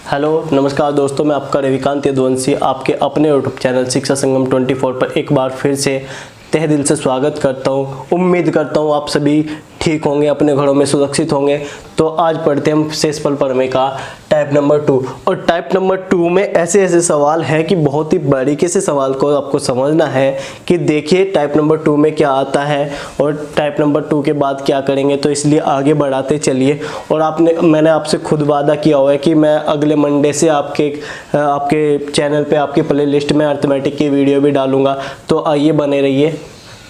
Hello नमस्कार दोस्तों, मैं आपका रविकांत यदुवंशी आपके अपने यूट्यूब चैनल शिक्षा संगम 24 पर एक बार फिर से तहे दिल से स्वागत करता हूं। उम्मीद करता हूं आप सभी ठीक होंगे, अपने घरों में सुरक्षित होंगे। तो आज पढ़ते हैं हम शेषफल प्रमेय का टाइप नंबर 2। और टाइप नंबर 2 में ऐसे ऐसे सवाल हैं कि बहुत ही बारीकी से सवाल को आपको समझना है कि देखिए टाइप नंबर 2 में क्या आता है और टाइप नंबर 2 के बाद क्या करेंगे। तो इसलिए आगे बढ़ाते चलिए। और मैंने आपसे खुद वादा किया हुआ है कि मैं अगले मंडे से आपके चैनल पे आपकी प्ले लिस्ट में अर्थमेटिक की वीडियो भी डालूंगा। तो आइए बने रहिए।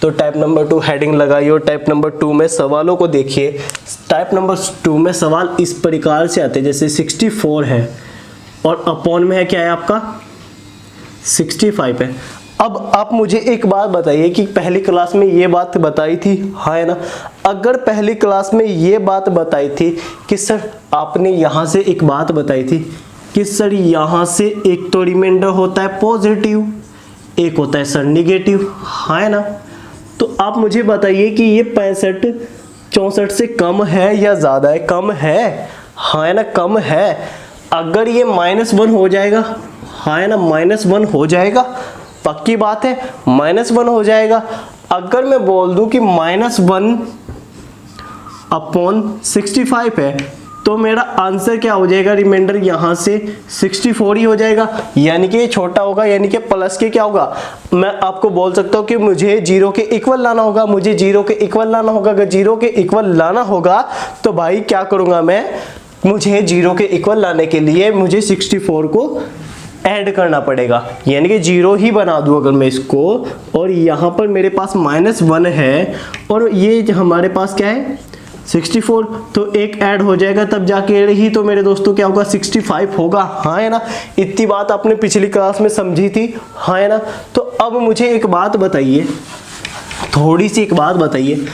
तो टाइप नंबर 2 हेडिंग लगाइए और टाइप नंबर 2 में सवालों को देखिए। टाइप नंबर 2 में सवाल इस प्रकार से आते हैं, जैसे 64 है और अपॉन में है क्या है आपका 65 है। अब आप मुझे एक बात बताइए कि पहली क्लास में ये बात बताई थी, हाँ है ना। अगर पहली क्लास में ये बात बताई थी कि सर आपने यहाँ से एक बात बताई थी कि सर यहाँ से एक तो रिमाइंडर होता है पॉजिटिव, एक होता है सर निगेटिव, हाँ है ना। तो आप मुझे बताइए कि ये 65 64 से कम है या ज़्यादा है? कम है, हाँ है ना, कम है। अगर ये -1 हो जाएगा, हाँ है ना, -1 हो जाएगा, पक्की बात है, -1 हो जाएगा। अगर मैं बोल दूं कि -1/65 है तो मेरा आंसर क्या हो जाएगा? रिमाइंडर यहाँ से 64 ही हो जाएगा, यानी कि ये छोटा होगा, यानी कि प्लस के क्या होगा। मैं आपको बोल सकता हूँ कि मुझे 0 के इक्वल लाना होगा, मुझे 0 के इक्वल लाना होगा। अगर 0 के इक्वल लाना होगा तो भाई क्या करूँगा मैं, मुझे 0 के इक्वल लाने के लिए मुझे 64 को ऐड करना पड़ेगा, यानी कि 0 ही बना दूँ अगर मैं इसको। और यहाँ पर मेरे पास -1 है और ये हमारे पास क्या है 64, तो एक ऐड हो जाएगा तब जाके ही तो मेरे दोस्तों क्या होगा 65 होगा, हाँ है ना। इतनी बात आपने पिछली क्लास में समझी थी, हाँ है ना। तो अब मुझे एक बात बताइए, थोड़ी सी एक बात बताइए,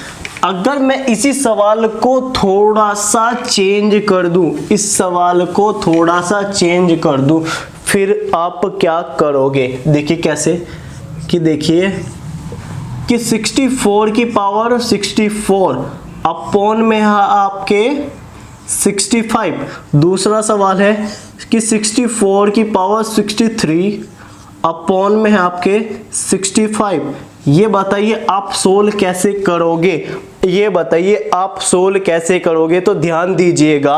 अगर मैं इसी सवाल को थोड़ा सा चेंज कर दूं, इस सवाल को थोड़ा सा चेंज कर दूं, फिर आप क्या करोगे? देखिए कैसे कि देखिए कि 64 की पावर 64 अपॉन में है आपके 65। दूसरा सवाल है कि 64 की पावर 63 अपॉन में है आपके 65। ये बताइए आप सोल्व कैसे करोगे? ये बताइए आप सोल्व कैसे करोगे? तो ध्यान दीजिएगा,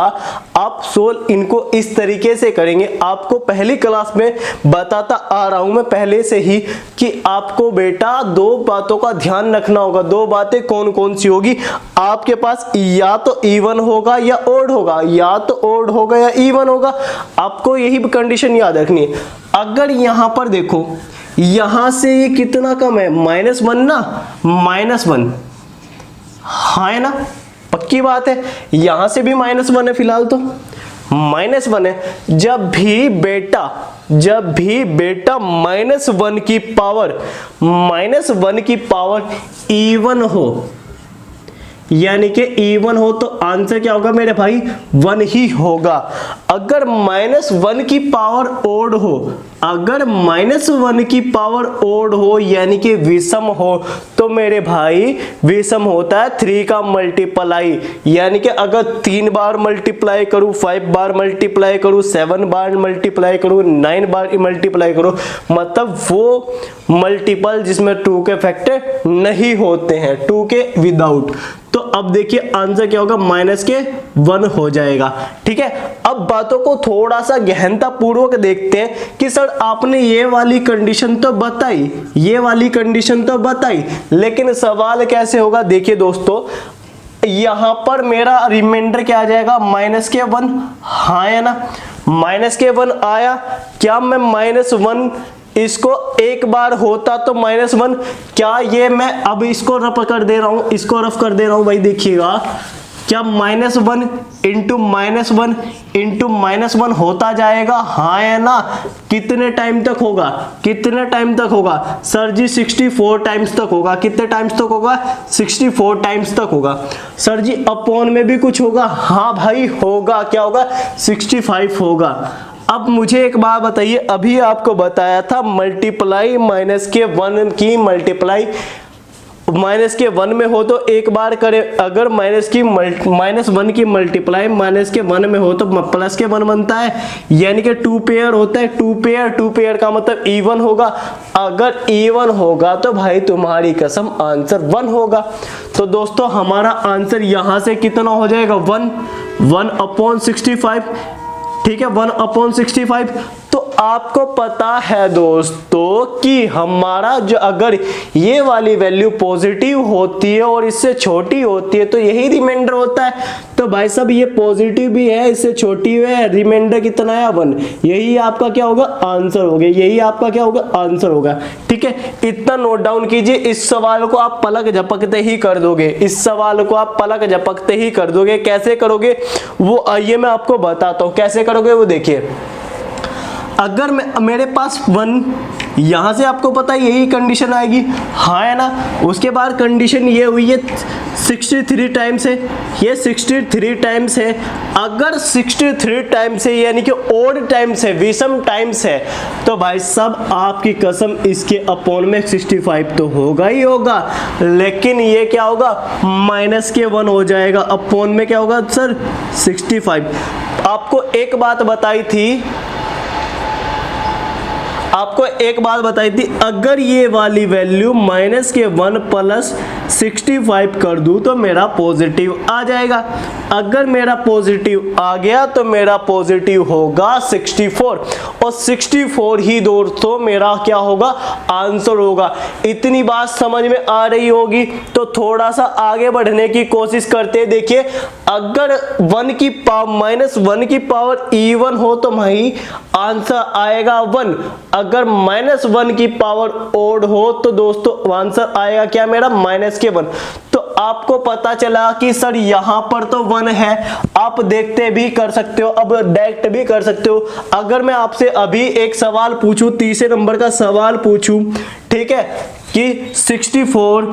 आप सोल्व इनको इस तरीके से करेंगे। आपको पहली क्लास में बताता आ रहा हूं मैं पहले से ही कि आपको बेटा दो बातों का ध्यान रखना होगा। दो बातें कौन कौन सी होगी? आपके पास या तो इवन होगा या ओड होगा, या तो ओड होगा या इवन होगा। आपको यही कंडीशन याद रखनी है। अगर यहां पर देखो, यहां से ये कितना कम है, -1 ना, -1, हाँ है ना, पक्की बात है। यहां से भी -1 है, फिलहाल तो -1 है। जब भी बेटा -1 की पावर इवन हो, यानी कि इवन हो, तो आंसर क्या होगा मेरे भाई 1 ही होगा। अगर -1 की पावर ओड हो, अगर -1 की पावर ओड हो यानी कि विषम हो, तो मेरे भाई विषम होता है 3 का मल्टीप्लाई। यानी कि अगर 3 बार मल्टीप्लाई करूं, 5 बार मल्टीप्लाई करूं, 7 बार मल्टीप्लाई करूं, 9 बार मल्टीप्लाई करूं, मतलब वो मल्टीपल जिसमें 2 के फैक्टर नहीं होते हैं, 2 के विदाउट। तो अब देखिए आंसर क्या होगा, -1 हो जाएगा। ठीक है, अब बातों को थोड़ा सा गहनता पूर्वक देखते हैं कि सर आपने ये वाली कंडीशन तो बताई, ये वाली कंडीशन तो बताई, लेकिन सवाल कैसे होगा? देखिए दोस्तों, यहां पर मेरा रिमाइंडर क्या आ जाएगा, -1, हाँ है ना, -1 आया। क्या मैं -1 इसको एक बार होता तो -1, क्या ये मैं अब इसको रफ कर दे रहा हूं, इसको रफ कर दे रहा हूं भाई, देखिएगा क्या -1 इंटू -1 होता जाएगा, हाँ है ना। कितने टाइम तक होगा, कितने टाइम तक होगा? सर जी 64 टाइम्स तक होगा। कितने टाइम्स तक होगा? 64 टाइम्स तक होगा। सर जी अपॉन में भी कुछ होगा? हाँ भाई होगा, क्या होगा 65 होगा। अब मुझे एक बात बताइए, अभी आपको बताया था मल्टीप्लाई -1 की मल्टीप्लाई माइनस के 1 में हो तो एक बार करे, अगर -1 की मल्टीप्लाई -1 में हो तो +1 बनता है, यानी कि 2 पेयर होता है। 2 पेयर का मतलब इवन होगा। अगर इवन होगा तो भाई तुम्हारी कसम आंसर 1 होगा। तो दोस्तों हमारा आंसर यहां से कितना हो जाएगा 1/65। ठीक है 1/65। तो आपको पता है दोस्तों कि हमारा जो अगर ये वाली वैल्यू पॉजिटिव होती है और इससे छोटी होती है तो यही रिमाइंडर होता है। तो भाई साहब ये पॉजिटिव भी है, इससे छोटी है, रिमाइंडर कितना है 1। यही आपका क्या होगा आंसर होगा, यही आपका क्या होगा आंसर होगा। ठीक है इतना नोट डाउन कीजिए। इस सवाल को आप पलक झपकते ही कर दोगे, इस सवाल को आप पलक झपकते ही कर दोगे। कैसे करोगे वो आइए मैं आपको बताता हूं कैसे करोगे वो देखिए। अगर मेरे पास 1 यहां से आपको पता है यही कंडीशन आएगी, हाँ है ना। उसके बाद कंडीशन ये हुई है 63 टाइम्स है, ये 63 टाइम्स है। अगर 63 टाइम्स है यानी कि ओड टाइम्स है, विषम टाइम्स है, तो भाई सब आपकी कसम इसके अपॉन में 65 तो होगा ही होगा। लेकिन ये क्या होगा -1 हो जाएगा, अपॉन में क्या होगा सर 65। आपको एक बात बताई थी, अगर ये वाली वैल्यू -1 +65 कर दूं तो मेरा पॉजिटिव आ जाएगा। अगर मेरा पॉजिटिव आ गया तो मेरा पॉजिटिव होगा 64 और 64 ही दोस्तों मेरा क्या होगा आंसर होगा। इतनी बात समझ में आ रही होगी तो थोड़ा सा आगे बढ़ने की कोशिश करते हैं। देखिए अगर -1 की पावर इवन हो तो भाई आंसर आएगा 1। अगर -1 की पावर ओड हो तो दोस्तों आंसर आएगा क्या मेरा -1। तो आपको पता चला कि सर यहां पर तो 1 है, आप देखते भी कर सकते हो, अब डायरेक्ट भी कर सकते हो। अगर मैं आपसे अभी एक सवाल पूछूं, तीसरे नंबर का सवाल पूछूं, ठीक है कि 64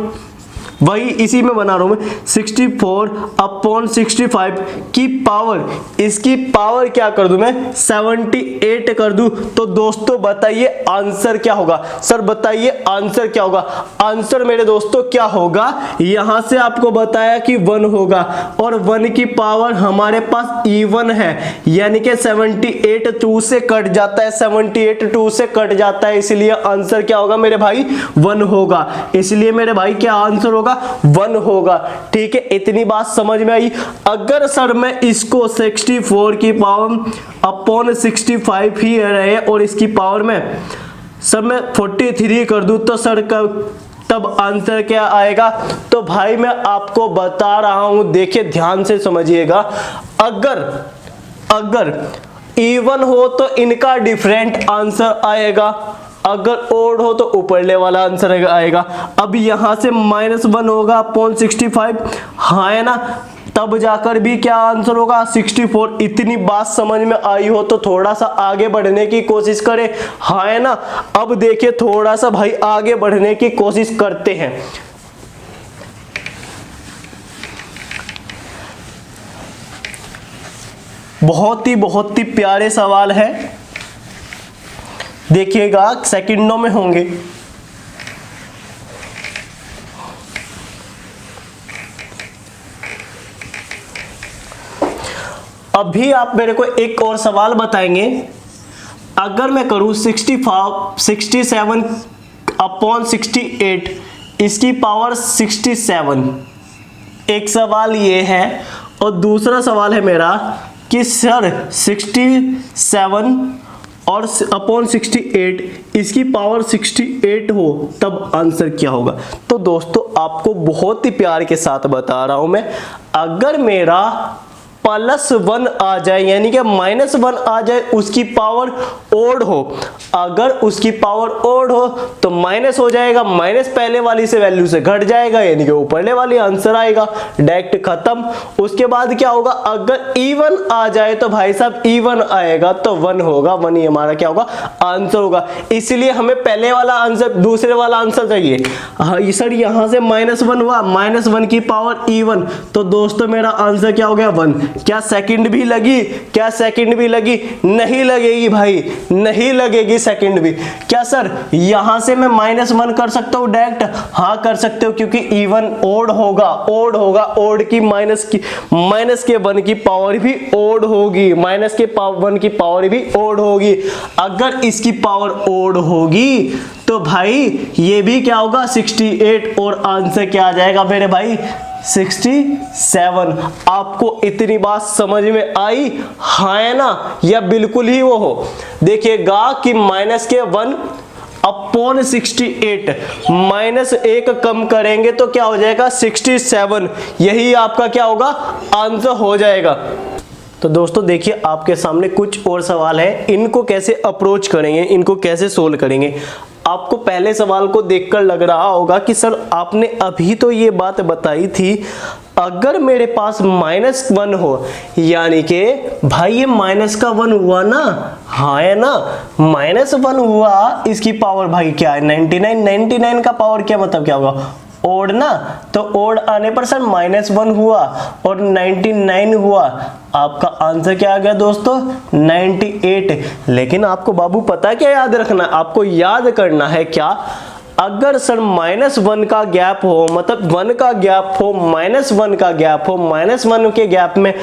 वही इसी में बना रहा हूं मैं 64/65 की पावर, इसकी पावर क्या कर दूं मैं 78 कर दूं तो दोस्तों बताइए आंसर क्या होगा। सर बताइए आंसर क्या होगा। आंसर मेरे दोस्तों क्या होगा, यहां से आपको बताया कि 1 होगा और 1 की पावर हमारे पास इवन है, यानी कि 78 2 से कट जाता है, 78 2 से कट जाता है, इसलिए आंसर क्या होगा मेरे भाई 1 होगा। इसलिए मेरे भाई क्या आंसर होगा 1 होगा। ठीक है इतनी बात समझ में आई। अगर सर मैं इसको 64 की पावर अपॉन 65 ही रहे और इसकी पावर में सर मैं 43 कर दूं तो सर का तब आंसर क्या आएगा। तो भाई मैं आपको बता रहा हूं, देखिए ध्यान से समझिएगा। अगर इवन हो तो इनका डिफरेंट आंसर आएगा, अगर ओड हो तो ऊपरले वाला आंसर आएगा। अब यहां से -1 होगा अपॉन 65, हाँ है ना, तब जाकर भी क्या आंसर होगा 64। इतनी बात समझ में आई हो तो थोड़ा सा आगे बढ़ने की कोशिश करें, हाँ है ना। अब देखिए थोड़ा सा भाई आगे बढ़ने की कोशिश करते हैं। बहुत ही प्यारे सवाल है, देखिएगा सेकंडों में होंगे। अभी आप मेरे को एक और सवाल बताएंगे। अगर मैं करूं 67/68 इसकी पावर 67, एक सवाल ये है। और दूसरा सवाल है मेरा कि सर 67 और अपॉन 68 इसकी पावर 68 हो तब आंसर क्या होगा। तो दोस्तों आपको बहुत ही प्यार के साथ बता रहा हूं मैं, अगर मेरा +1 आ जाए यानी कि -1 आ जाए, उसकी पावर ओड हो, अगर उसकी पावर ओड हो तो माइनस हो जाएगा, माइनस पहले वाली से वैल्यू से घट जाएगा यानी कि ऊपरले वाली आंसर आएगा, डायरेक्ट खत्म। उसके बाद क्या होगा, अगर इवन आ जाए तो भाई साहब इवन आएगा तो 1 होगा, 1 ही हमारा क्या होगा आंसर होगा। इसलिए हमें पहले वाला आंसर, दूसरे वाला आंसर चाहिए। हाँ सर यहां से -1 हुआ, -1 की पावर इवन, तो दोस्तों मेरा आंसर क्या हो गया 1। क्या सेकंड भी लगी? क्या सेकंड भी लगी? नहीं लगेगी भाई, नहीं लगेगी सेकंड भी। क्या सर यहां से मैं -1 कर सकता हूं डायरेक्ट? हाँ कर सकते हो, क्योंकि इवन ओड होगा, ओड होगा, ओड की माइनस के 1 की पावर भी ओड होगी, माइनस के 1 की पावर भी ओड होगी। अगर इसकी पावर ओड होगी तो भाई ये भी क्या होगा 68, और आंसर क्या आ जाएगा मेरे भाई 67। आपको इतनी बात समझ में आई? हाँ है ना, या बिल्कुल ही वो हो? देखिएगा कि -1 अपॉन 68, -1 कम करेंगे तो क्या हो जाएगा 67। यही आपका क्या होगा आंसर हो जाएगा। तो दोस्तों देखिए आपके सामने कुछ और सवाल है, इनको कैसे अप्रोच करेंगे, इनको कैसे सोल्व करेंगे। आपको पहले सवाल को देखकर लग रहा होगा कि सर आपने अभी तो ये बात बताई थी, अगर मेरे पास -1 हो, यानी कि भाई ये माइनस का 1 हुआ ना, हाँ है ना, -1 हुआ, इसकी पावर भाई क्या है 99, 99 का पावर क्या मतलब क्या होगा ओड ना, तो ओड आने पर सर -1 हुआ और 99 हुआ। आपका आंसर क्या आ गया दोस्तों 98। लेकिन आपको बाबू पता क्या याद रखना, आपको याद करना है क्या, अगर सर -1 का गैप हो, मतलब 1 का गैप हो, -1 का गैप हो, -1 के गैप में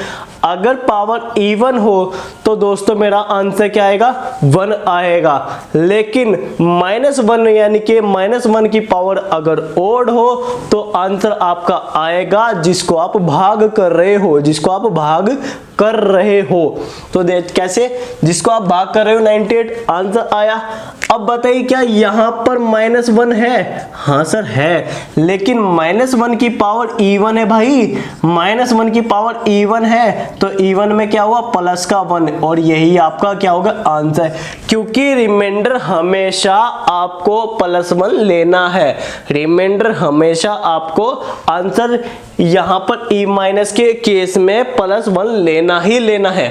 अगर पावर इवन हो तो दोस्तों मेरा आंसर क्या आएगा 1 आएगा। लेकिन -1 यानी कि -1 की पावर अगर ओड हो तो आंसर आपका आएगा जिसको आप भाग कर रहे हो, जिसको आप भाग कर रहे हो। तो कैसे, जिसको आप भाग कर रहे हो 98 आंसर आया। अब बताइए क्या यहां पर -1 है? हाँ सर है, लेकिन -1 की पावर इवन है भाई, -1 की पावर इवन है, तो इवन में क्या हुआ प्लस का 1, और यही आपका क्या होगा आंसर, क्योंकि रिमाइंडर हमेशा आपको +1 लेना है, रिमाइंडर हमेशा आपको आंसर यहां पर E- के केस में +1 लेना ही लेना है।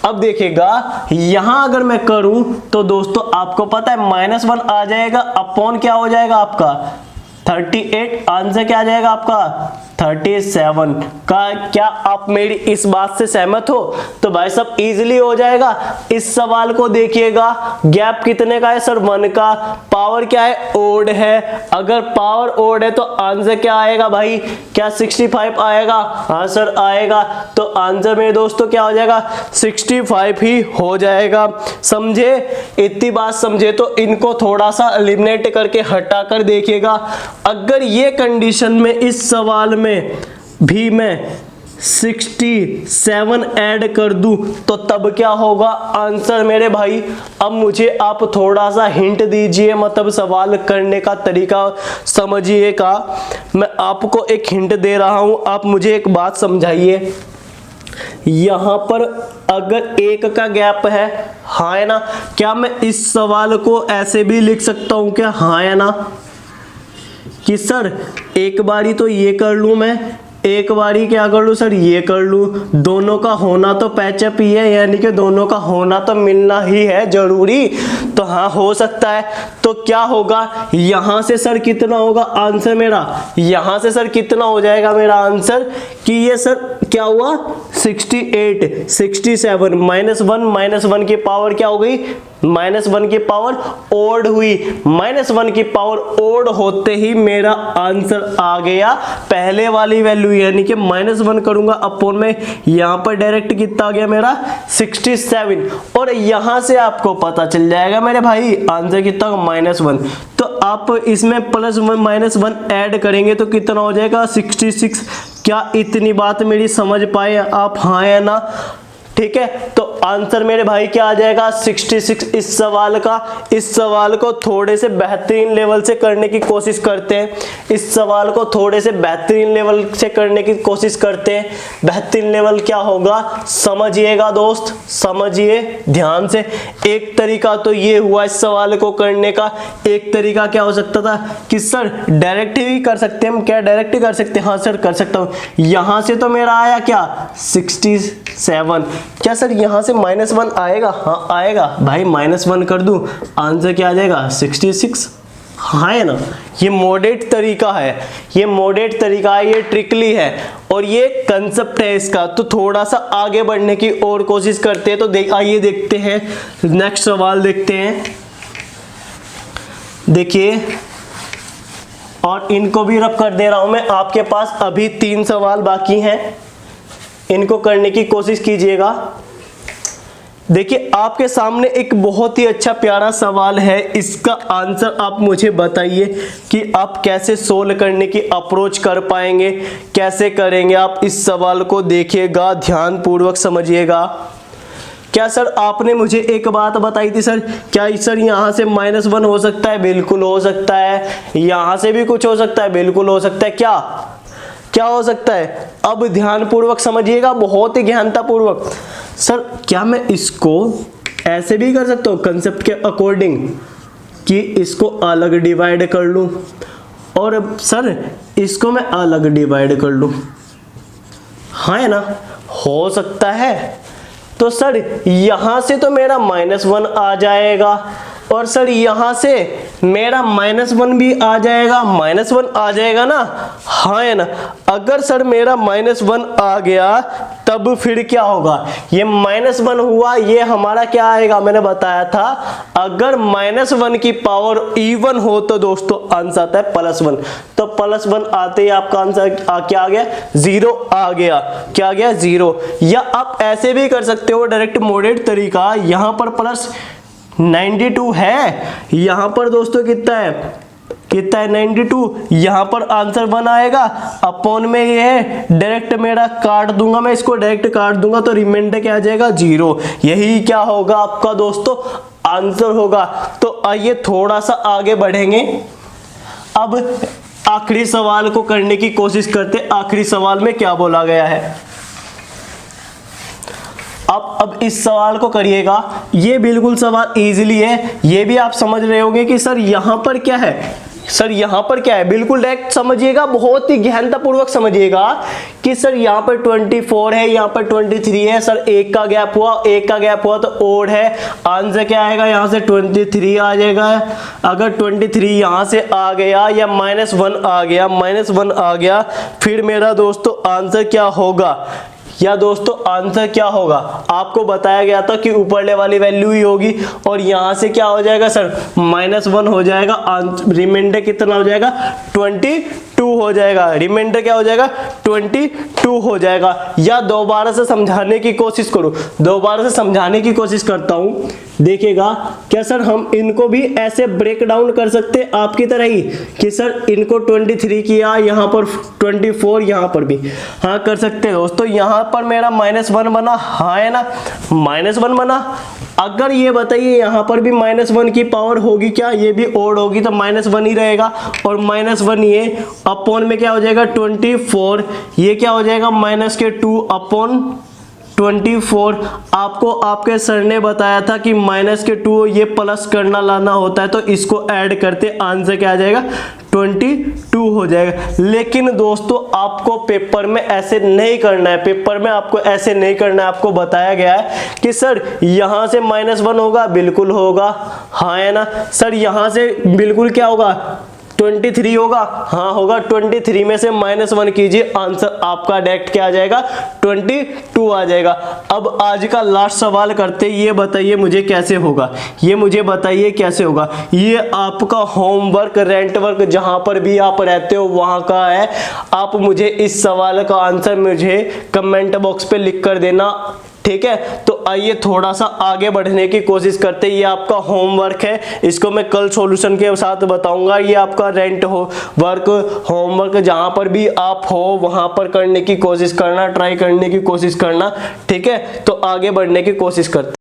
अब देखिएगा यहां अगर मैं करूं तो दोस्तों आपको पता है -1 आ जाएगा, अपॉन क्या हो जाएगा आपका 38, आंसर क्या आ जाएगा आपका 37 का। क्या आप मेरी इस बात से सहमत हो? तो भाई सब इजीली हो जाएगा। इस सवाल को देखिएगा, गैप कितने का है सर 1 का, पावर क्या है ओड है, अगर पावर ओड है तो आंसर क्या आएगा भाई, क्या 65 आएगा? हाँ सर आएगा, तो आंसर मेरे दोस्तों क्या हो जाएगा 65 ही हो जाएगा। समझे? इतनी बात समझे तो इनको थोड़ा सा एलिमिनेट करके हटा कर देखिएगा। अगर ये कंडीशन में इस सवाल में भी मैं 67 ऐड कर दूं तो तब क्या होगा आंसर मेरे भाई। अब मुझे आप थोड़ा सा हिंट दीजिए, मतलब सवाल करने का तरीका समझिएगा। मैं आपको एक हिंट दे रहा हूं, आप मुझे एक बात समझाइए। यहां पर अगर 1 का गैप है, हाँ है ना, क्या मैं इस सवाल को ऐसे भी लिख सकता हूं क्या? हाँ है ना, कि सर एक बारी तो ये कर लूं मैं, एक बारी क्या कर लूं सर ये कर लूं, दोनों का होना तो पैचअप ही है, यानी कि दोनों का होना तो मिलना ही है जरूरी। तो हाँ हो सकता है। तो क्या होगा यहां से सर कितना होगा आंसर मेरा, यहां से सर कितना हो जाएगा मेरा आंसर कि ये सर क्या हुआ 68, 67 -1 की पावर क्या हो गई -1 की पावर ओड हुई, -1 की पावर ओड होते ही मेरा आंसर आ गया पहले वाली वैल्यू, यानी कि -1 करूंगा अपॉन में यहां पर डायरेक्ट कितना आ गया मेरा 67, और यहां से आपको पता चल जाएगा मेरे भाई आंसर कितना -1। तो आप इसमें +1 -1 ऐड करेंगे तो कितना हो जाएगा 66। क्या इतनी बात मेरी समझ पाए आप? हाँ या ना? ठीक है, तो आंसर मेरे भाई क्या आ जाएगा 66 इस सवाल का। इस सवाल को थोड़े से बेहतरीन लेवल से करने की कोशिश करते हैं, इस सवाल को थोड़े से बेहतरीन लेवल से करने की कोशिश करते हैं। बेहतरीन लेवल क्या होगा समझिएगा दोस्त, समझिए ध्यान से। एक तरीका तो ये हुआ इस सवाल को करने का, एक तरीका क्या हो सकता था कि सर डायरेक्ट ही कर सकते हैं हम। क्या डायरेक्ट ही कर सकते हैं? हाँ सर कर सकता हूँ। यहां से तो मेरा आया क्या 67, क्या सर यहां से -1 आएगा? हाँ आएगा भाई, -1 कर दूं आंसर क्या आ जाएगा 66। हाँ है ना, ये मॉडरेट तरीका है, ये मॉडरेट तरीका है, ये ट्रिकली है और ये कंसेप्ट है इसका। तो थोड़ा सा आगे बढ़ने की और कोशिश करते हैं। तो आइए देखते हैं नेक्स्ट सवाल देखते हैं। देखिए, और इनको भी रब कर दे रहा हूं मैं, आपके पास अभी 3 सवाल बाकी हैं, इनको करने की कोशिश कीजिएगा। देखिए, आपके सामने एक बहुत ही अच्छा प्यारा सवाल है, इसका आंसर आप मुझे बताइए कि आप कैसे सोल्व करने की अप्रोच कर पाएंगे, कैसे करेंगे आप इस सवाल को। देखिएगा, ध्यान पूर्वक समझिएगा। क्या सर आपने मुझे एक बात बताई थी सर, क्या सर यहाँ से -1 हो सकता है? बिल्कुल हो सकता है। यहाँ से भी कुछ हो सकता है? बिल्कुल हो सकता है। क्या हो सकता है? अब ध्यान पूर्वक समझिएगा, बहुत ही गहनता पूर्वक। सर क्या मैं इसको ऐसे भी कर सकता हूँ कंसेप्ट के अकॉर्डिंग कि इसको अलग डिवाइड कर लूँ और सर इसको मैं अलग डिवाइड कर लूँ? हाँ है ना, हो सकता है। तो सर यहाँ से तो मेरा -1 आ जाएगा और सर यहाँ से मेरा -1 भी आ जाएगा, -1 आ जाएगा ना? हाँ है ना। अगर सर मेरा -1 आ गया तब फिर क्या होगा? ये -1 हुआ, ये हमारा क्या आएगा? मैंने बताया था अगर -1 की पावर इवन हो तो दोस्तों आंसर आता है +1। तो +1 आते ही आपका आंसर क्या आ गया? 0 आ गया। क्या आ गया? 0। या आप ऐसे भी कर सकते हो, डायरेक्ट मॉडरेट तरीका। यहाँ पर +92 है, यहाँ पर दोस्तों कितना है? 92। यहाँ पर आंसर 1 आएगा, अपॉन में ये है, डायरेक्ट मेरा काट दूंगा, मैं इसको डायरेक्ट काट दूंगा तो रिमाइंडर क्या आ जाएगा? 0। यही क्या होगा आपका दोस्तों? आंसर होगा। तो आइए थोड़ा सा आगे बढ़ेंगे। अब आखिरी सवाल को करने की कोशिश करते। आखिरी सवाल में क्या बोला गया है? अब इस सवाल को करिएगा, ये बिल्कुल सवाल इजीली है। ये भी आप समझ रहे होंगे कि सर यहाँ पर क्या है, सर यहाँ पर क्या है। बिल्कुल डायरेक्ट समझिएगा, बहुत ही गहनता पूर्वक समझिएगा कि सर यहाँ पर 24 है, यहाँ पर 23 है। सर एक का गैप हुआ तो ओड है। आंसर क्या आएगा? यहाँ से 23 आ जाएगा। अगर 23 यहाँ से आ गया या -1 आ गया, फिर मेरा दोस्तों आंसर क्या होगा? या दोस्तों आंसर क्या होगा? आपको बताया गया था कि ऊपरले वाली वैल्यू ही होगी और यहाँ से क्या हो जाएगा सर? -1 हो जाएगा। रिमाइंडर कितना हो जाएगा? 22 हो जाएगा। रिमाइंडर क्या हो जाएगा? 22 हो जाएगा। या दोबारा से समझाने की कोशिश करो, दोबारा से समझाने की कोशिश करता हूँ। देखिएगा, क्या सर हम इनको भी ऐसे ब्रेक डाउन कर सकते हैं आपकी तरह ही कि सर इनको 23 किया, यहाँ पर 24, यहाँ पर भी? हाँ कर सकते हैं दोस्तों। यहाँ पर मेरा -1 बना, हाँ है ना, -1 बना। अगर ये बताइए यहाँ पर भी -1 की पावर होगी क्या? ये भी ओड होगी तो -1 ही रहेगा और -1 ये अपॉन में क्या हो जाएगा? 24। ये क्या हो जाएगा? -2 अपॉन 24। आपको आपके सर ने बताया था कि -2 ये प्लस करना लाना होता है, तो इसको ऐड करते आंसर क्या आ जाएगा? 22 हो जाएगा। लेकिन दोस्तों आपको पेपर में ऐसे नहीं करना है, पेपर में आपको ऐसे नहीं करना है। आपको बताया गया है कि सर यहाँ से -1 होगा, बिल्कुल होगा, हाँ है ना। सर यहाँ से बिल्कुल क्या होगा? 23 होगा, हाँ होगा। 23 में से -1 कीजिए, आंसर आपका डायरेक्ट क्या आ जाएगा? 22 आ जाएगा। अब आज का लास्ट सवाल करते, ये बताइए मुझे कैसे होगा, ये मुझे बताइए कैसे होगा। ये आपका होमवर्क, रेंट वर्क, जहां पर भी आप रहते हो वहां का है। आप मुझे इस सवाल का आंसर मुझे कमेंट बॉक्स पे लिख कर देना, ठीक है। तो आइए थोड़ा सा आगे बढ़ने की कोशिश करते हैं। ये आपका होमवर्क है, इसको मैं कल सॉल्यूशन के साथ बताऊंगा। ये आपका रेंट हो वर्क, होमवर्क, जहां पर भी आप हो वहां पर करने की कोशिश करना, ट्राई करने की कोशिश करना, ठीक है। तो आगे बढ़ने की कोशिश करते हैं।